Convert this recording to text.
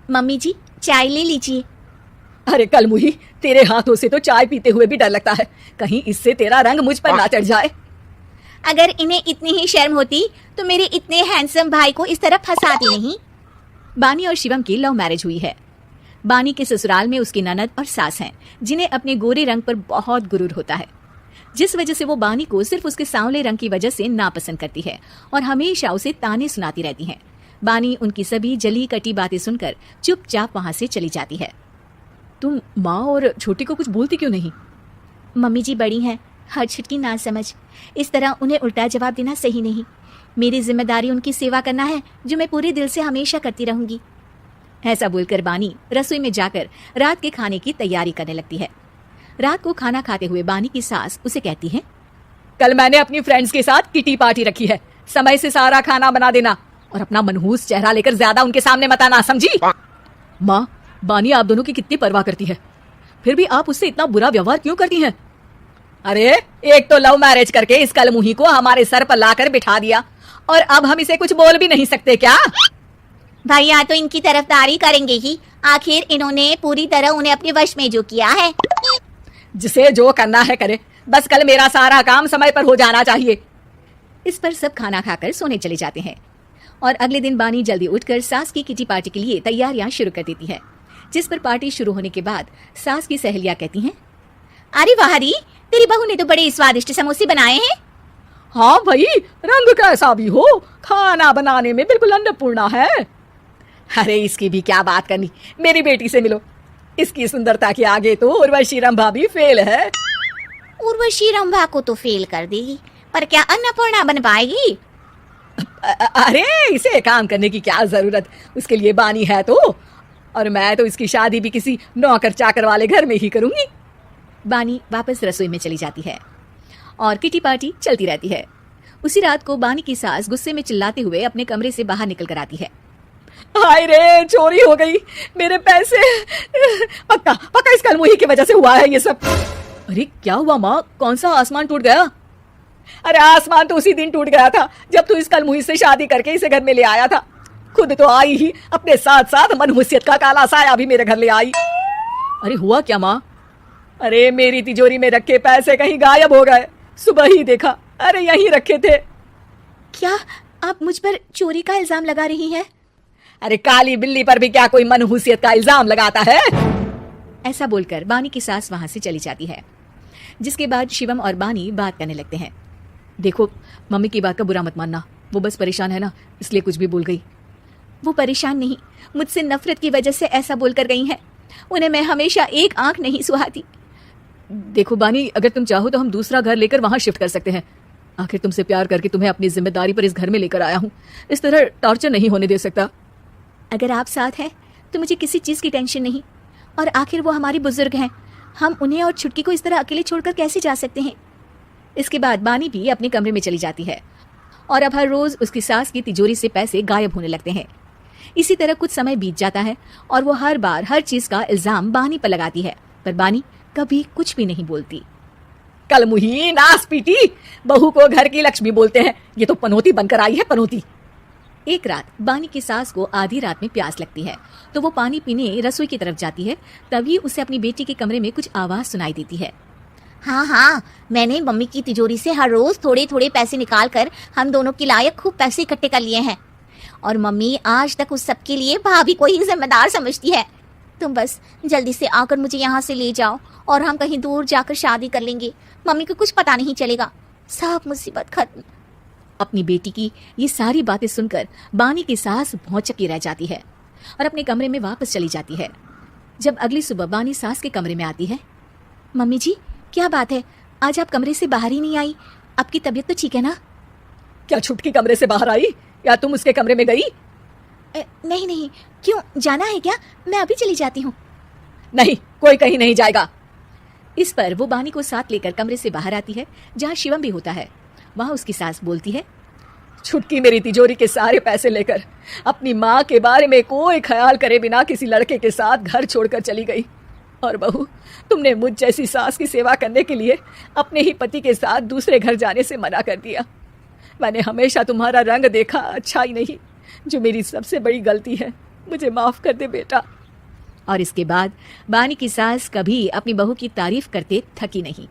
Mummy जी चाय ले लीजिए। अरे कलमुही, तेरे हाथों से तो चाय पीते हुए भी डर लगता है, कहीं इससे तेरा रंग मुझ पर ना चढ़ जाए। अगर इन्हें इतनी ही शर्म होती तो मेरे इतने हैंडसम भाई को इस तरह फंसाती नहीं। बानी और शिवम की लव मैरिज हुई है। बानी के ससुराल में उसकी ननद और सास हैं, जिन्हें अपने गोरे रंग पर बहुत गुरूर होता है, जिस वजह से वो बानी को सिर्फ उसके सांवले रंग की वजह से नापसंद करती है और हमेशा उसे ताने सुनाती रहती हैं। बानी उनकी सभी जली कटी बातें सुनकर चुपचाप वहां से चली जाती है। तुम माँ और छोटी को कुछ बोलती क्यों नहीं? मम्मी जी बड़ी हैं, हर छिटकी ना समझ, इस तरह उन्हें उल्टा जवाब देना सही नहीं। मेरी जिम्मेदारी उनकी सेवा करना है, जो मैं पूरे दिल से हमेशा करती रहूंगी। ऐसा बोलकर बानी रसोई में जाकर रात के खाने की तैयारी करने लगती है। रात को खाना खाते हुए बानी की सास उसे कहती है, कल मैंने अपनी फ्रेंड्स के साथ किटी पार्टी रखी है, समय से सारा खाना बना देना और अपना मनहूस चेहरा लेकर ज्यादा उनके सामने मत आना, समझी? माँ, बानी आप दोनों की कितनी परवाह करती है, फिर भी आप उससे इतना बुरा व्यवहार क्यों करती हैं? अरे एक तो लव मैरिज करके इस कलमुही को हमारे सर पर लाकर बिठा दिया और अब हम इसे कुछ बोल भी नहीं सकते क्या? भैया तो इनकी तरफदारी करेंगे ही, आखिर इन्होंने पूरी तरह उन्हें अपने वश में जो किया है। जिसे जो करना है करे, बस कल मेरा सारा काम समय पर हो जाना चाहिए। इस पर सब खाना खाकर सोने चले जाते हैं और अगले दिन बानी जल्दी उठकर सास की किटी पार्टी के लिए तैयारियां शुरू कर देती है, जिस पर पार्टी शुरू होने के बाद सास की सहेलियां कहती हैं, अरे वाह री, तेरी बहू ने तो बड़े स्वादिष्ट समोसे बनाए हैं। हाँ भाई, रंग कैसा भी हो, खाना बनाने में बिल्कुल अन्नपूर्णा है। अरे इसकी भी क्या बात करनी, मेरी बेटी से मिलो, इसकी सुंदरता के आगे तो उर्वशी रंभा भी फेल है। उर्वशी रंभा को तो फेल कर देगी, पर क्या अन्नपूर्णा बन पाएगी? अरे इसे काम करने की क्या जरूरत, उसके लिए बानी है तो, और मैं तो इसकी शादी भी किसी नौकर चाकर वाले घर में ही करूंगी। बानी वापस रसोई में चली जाती है और किटी पार्टी चलती रहती है। उसी रात को बानी की सास गुस्से में चिल्लाते हुए अपने कमरे से बाहर निकल कर आती है। हाय रे, चोरी हो गई मेरे पैसे, पक्का पक्का इस कलमुही की वजह से हुआ है ये सब। अरे क्या हुआ माँ, कौन सा आसमान टूट गया? अरे आसमान तो उसी दिन टूट गया था जब तू इस कलमुही से शादी करके इसे घर में ले आया था। खुद तो आई ही, अपने साथ साथ मनहूसियत का काला साया भी मेरे घर ले आई। अरे हुआ क्या माँ? अरे मेरी तिजोरी में रखे पैसे कहीं गायब हो गए, सुबह ही देखा, अरे यहीं रखे थे। क्या आप मुझ पर चोरी का इल्जाम लगा रही हैं? अरे काली बिल्ली पर भी क्या कोई मनहूसियत का इल्जाम लगाता है? ऐसा बोलकर बानी की सास वहां से चली जाती है, जिसके बाद शिवम और बानी बात करने लगते हैं। देखो मम्मी की बात का बुरा मत मानना, वो बस परेशान है ना, इसलिए कुछ भी बोल गई। वो परेशान नहीं, मुझसे नफरत की वजह से ऐसा बोलकर गई हैं। उन्हें मैं हमेशा एक आंख नहीं सुहाती। देखो बानी, अगर तुम चाहो तो हम दूसरा घर लेकर वहां शिफ्ट कर सकते हैं। आखिर तुमसे प्यार करके तुम्हें अपनी जिम्मेदारी पर इस घर में लेकर आया हूँ, इस तरह टॉर्चर नहीं होने दे सकता। अगर आप साथ हैं तो मुझे किसी चीज की टेंशन नहीं, और आखिर वो हमारे बुजुर्ग हैं, हम उन्हें और छुटकी को इस तरह अकेले छोड़कर कैसे जा सकते हैं। इसके बाद बानी भी अपने कमरे में चली जाती है और अब हर रोज उसकी सास की तिजोरी से पैसे गायब होने लगते हैं। इसी तरह कुछ समय बीत जाता है और वो हर बार हर चीज का इल्जाम बानी पर लगाती है, पर बानी कभी कुछ भी नहीं बोलती। कलमुही नास पीटी, बहू को घर की लक्ष्मी बोलते हैं, ये तो पनौती बनकर आई है, पनौती। एक रात बानी की सास को आधी रात में प्यास लगती है, तो वो पानी पीने रसोई की तरफ जाती है। तभी उसे अपनी बेटी के कमरे में कुछ आवाज सुनाई देती है। हाँ, मैंने मम्मी की तिजोरी से हर रोज थोड़े थोड़े पैसे निकाल कर हम दोनों के लायक खूब पैसे इकट्ठे कर लिए हैं, और मम्मी आज तक उस सब के लिए भाभी को ही जिम्मेदार समझती है। तुम बस जल्दी से आकर मुझे यहाँ से ले जाओ और हम कहीं दूर जाकर शादी कर लेंगे, मम्मी को कुछ पता नहीं चलेगा, सब मुसीबत खत्म। अपनी बेटी की ये सारी बातें सुनकर बानी की सास भौचक्की रह जाती है और अपने कमरे में वापस चली जाती है। जब अगली सुबह बानी सास के कमरे में आती है, मम्मी जी क्या बात है, आज आप कमरे से बाहर ही नहीं आई, आपकी तबीयत तो ठीक है ना? क्या छुटकी कमरे से बाहर आई या तुम उसके कमरे में गई? नहीं, क्यों, जाना है क्या? मैं अभी चली जाती हूँ। नहीं, कोई कहीं नहीं जाएगा। इस पर वो बानी को साथ लेकर कमरे से बाहर आती है, जहाँ शिवम भी होता है। वहाँ उसकी सास बोलती है, छुटकी मेरी तिजोरी के सारे पैसे लेकर अपनी माँ के बारे में कोई ख्याल करे बिना किसी लड़के के साथ घर छोड़कर चली गई, और बहू तुमने मुझ जैसी सास की सेवा करने के लिए अपने ही पति के साथ दूसरे घर जाने से मना कर दिया। मैंने हमेशा तुम्हारा रंग देखा अच्छा ही नहीं, जो मेरी सबसे बड़ी गलती है। मुझे माफ कर दे बेटा। और इसके बाद बानी की सास कभी अपनी बहू की तारीफ करते थकी नहीं।